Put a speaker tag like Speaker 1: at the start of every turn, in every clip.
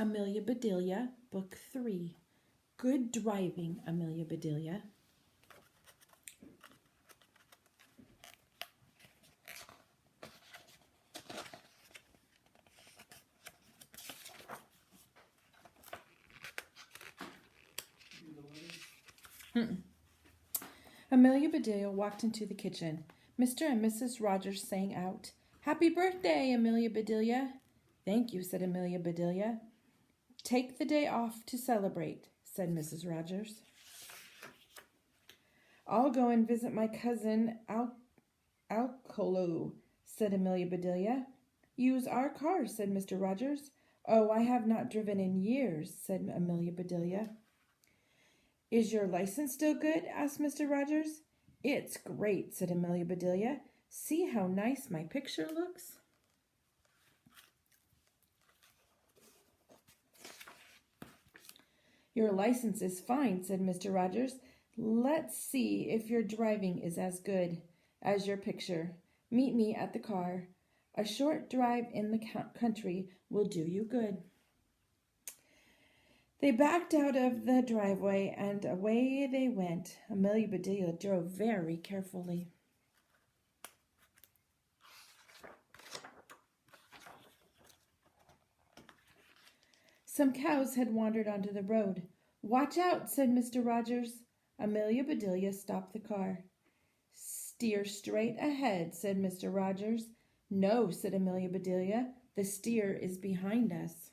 Speaker 1: Amelia Bedelia, Book 3. Good driving, Amelia Bedelia. Amelia Bedelia walked into the kitchen. Mr. and Mrs. Rogers sang out, "Happy birthday, Amelia Bedelia." "Thank you," said Amelia Bedelia. "Take the day off to celebrate," said Mrs. Rogers. "I'll go and visit my cousin Alcolu," said Amelia Bedelia. "Use our car," said Mr. Rogers. "Oh, I have not driven in years," said Amelia Bedelia. "Is your license still good?" asked Mr. Rogers. "It's great," said Amelia Bedelia. "See how nice my picture looks." "Your license is fine," said Mr. Rogers. "Let's see if your driving is as good as your picture. Meet me at the car. A short drive in the country will do you good." They backed out of the driveway and away they went. Amelia Bedelia drove very carefully. Some cows had wandered onto the road. "Watch out," said Mr. Rogers. Amelia Bedelia stopped the car. "Steer straight ahead," said Mr. Rogers. "No," said Amelia Bedelia. "The steer is behind us."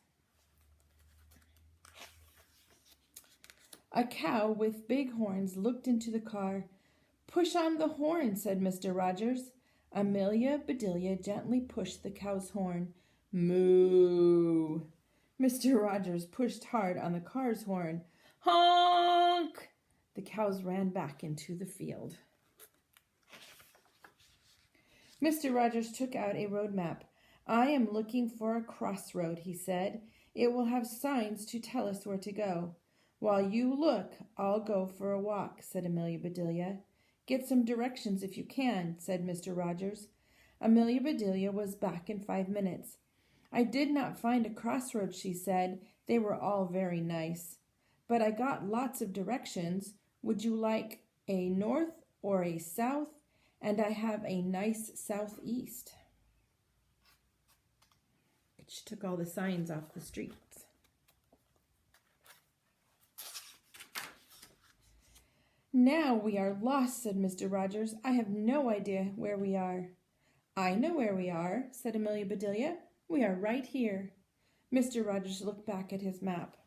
Speaker 1: A cow with big horns looked into the car. "Push on the horn," said Mr. Rogers. Amelia Bedelia gently pushed the cow's horn. "Moo!" Mr. Rogers pushed hard on the car's horn. "Honk!" The cows ran back into the field. Mr. Rogers took out a road map. "I am looking for a crossroad," he said. "It will have signs to tell us where to go." "While you look, I'll go for a walk," said Amelia Bedelia. "Get some directions if you can," said Mr. Rogers. Amelia Bedelia was back in 5 minutes. "I did not find a crossroad," she said. "They were all very nice. But I got lots of directions. Would you like a north or a south? And I have a nice southeast." She took all the signs off the streets. "Now we are lost," said Mr. Rogers. "I have no idea where we are." "I know where we are," said Amelia Bedelia. "We are right here." Mr. Rogers looked back at his map.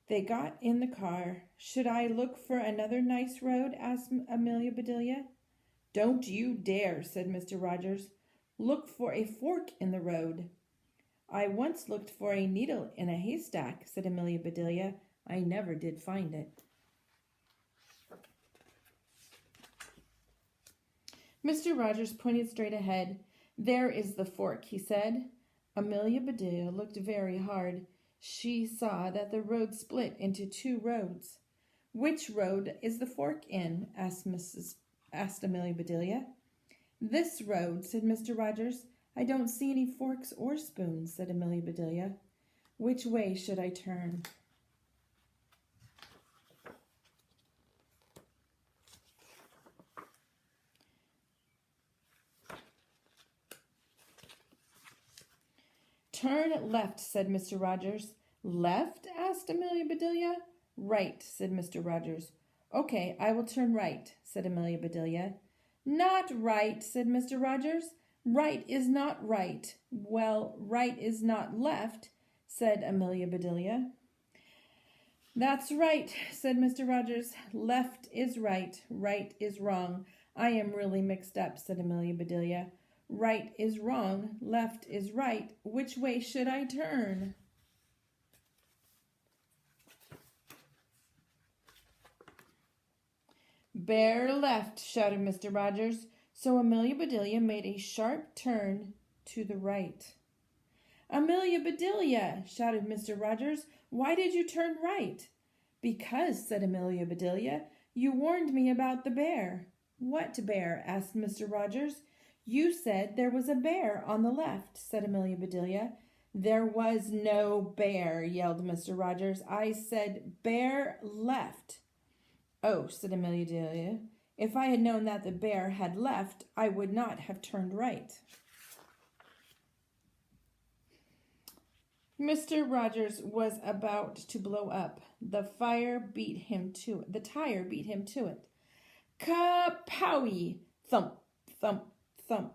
Speaker 1: They got in the car. "Should I look for another nice road?" asked Amelia Bedelia. "Don't you dare," said Mr. Rogers. "Look for a fork in the road." "I once looked for a needle in a haystack," said Amelia Bedelia. "I never did find it." Mr. Rogers pointed straight ahead. "There is the fork," he said. Amelia Bedelia looked very hard. She saw that the road split into 2 roads. "Which road is the fork in?" asked Amelia Bedelia. "This road," said Mr. Rogers. "I don't see any forks or spoons," said Amelia Bedelia. "Which way should I turn?" "Turn left," said Mr. Rogers. "Left?" asked Amelia Bedelia. "Right," said Mr. Rogers. "Okay, I will turn right," said Amelia Bedelia. "Not right," said Mr. Rogers. "Right is not right." "Well, right is not left," said Amelia Bedelia. "That's right," said Mr. Rogers. "Left is right, right is wrong. I am really mixed up," said Amelia Bedelia. "Right is wrong, left is right. Which way should I turn?" "Bear left," shouted Mr. Rogers. So Amelia Bedelia made a sharp turn to the right. "Amelia Bedelia," shouted Mr. Rogers, "why did you turn right?" "Because," said Amelia Bedelia, "you warned me about the bear." "What bear?" asked Mr. Rogers. "You said there was a bear on the left," said Amelia Bedelia. There was no bear, yelled Mr. Rogers. I said bear left. Oh, said Amelia Bedelia. If I had known that the bear had left, I would not have turned right. Mr. Rogers was about to blow up. The tire beat him to it. Kapowie! Thump, thump, thump.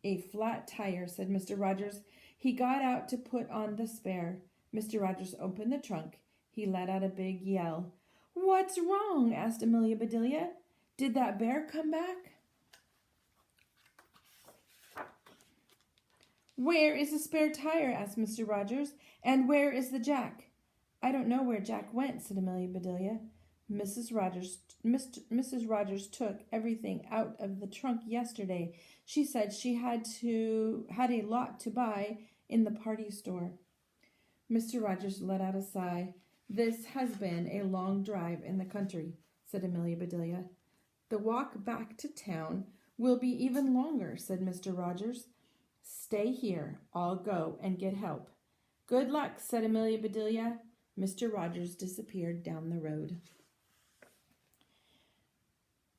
Speaker 1: A flat tire, said Mr. Rogers. He got out to put on the spare. Mr. Rogers opened the trunk. He let out a big yell. What's wrong? Asked Amelia Bedelia. Did that bear come back? Where is the spare tire? Asked Mr. Rogers. And where is the jack? I don't know where Jack went, said Amelia Bedelia. Mrs. Rogers took everything out of the trunk yesterday. She said she had a lot to buy in the party store. Mr. Rogers let out a sigh. This has been a long drive in the country, said Amelia Bedelia. The walk back to town will be even longer, said Mr. Rogers. Stay here. I'll go and get help. Good luck, said Amelia Bedelia. Mr. Rogers disappeared down the road.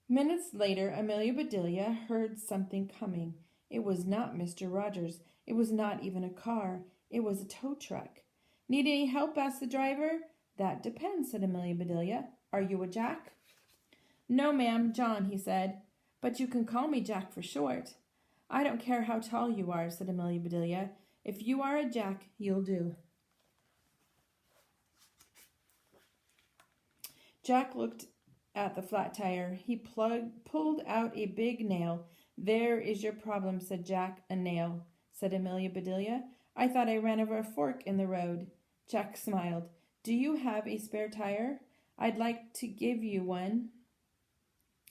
Speaker 1: Minutes later, Amelia Bedelia heard something coming. It was not Mr. Rogers. It was not even a car. It was a tow truck. Need any help? Asked the driver. That depends, said Amelia Bedelia. Are you a Jack? No, ma'am, John, he said. But you can call me Jack for short. I don't care how tall you are, said Amelia Bedelia. If you are a Jack, you'll do. Jack looked at the flat tire. He pulled out a big nail. There is your problem, said Jack. A nail, said Amelia Bedelia. I thought I ran over a fork in the road. Jack smiled. Do you have a spare tire? I'd like to give you one,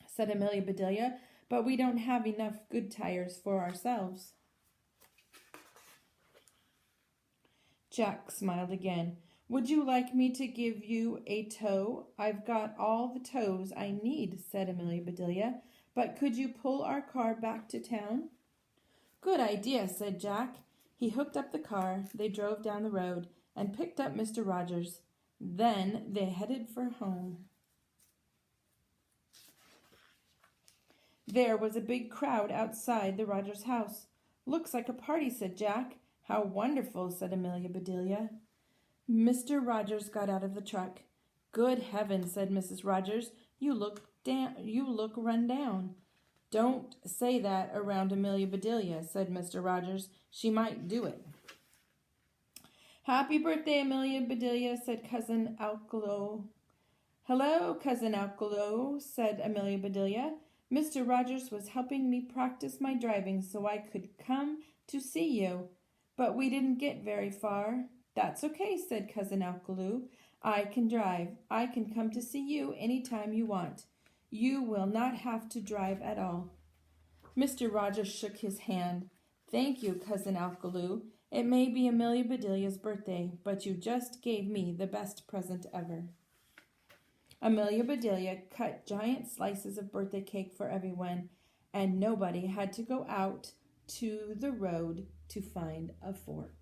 Speaker 1: said Amelia Bedelia, but we don't have enough good tires for ourselves. Jack smiled again. Would you like me to give you a tow? I've got all the tows I need, said Amelia Bedelia, but could you pull our car back to town? Good idea, said Jack. He hooked up the car, they drove down the road, and picked up Mr. Rogers. Then they headed for home. There was a big crowd outside the Rogers house. Looks like a party, said Jack. How wonderful, said Amelia Bedelia. Mr. Rogers got out of the truck. Good heavens, said Mrs. Rogers. You look run down. Don't say that around Amelia Bedelia, said Mr. Rogers. She might do it. Happy birthday, Amelia Bedelia, said Cousin Alcalo. Hello, Cousin Alcalo, said Amelia Bedelia. Mr. Rogers was helping me practice my driving so I could come to see you, but we didn't get very far. That's okay, said Cousin Alcalo. I can drive. I can come to see you any time you want. You will not have to drive at all. Mr. Rogers shook his hand. Thank you, Cousin Alcalo. It may be Amelia Bedelia's birthday, but you just gave me the best present ever. Amelia Bedelia cut giant slices of birthday cake for everyone, and nobody had to go out to the road to find a fork.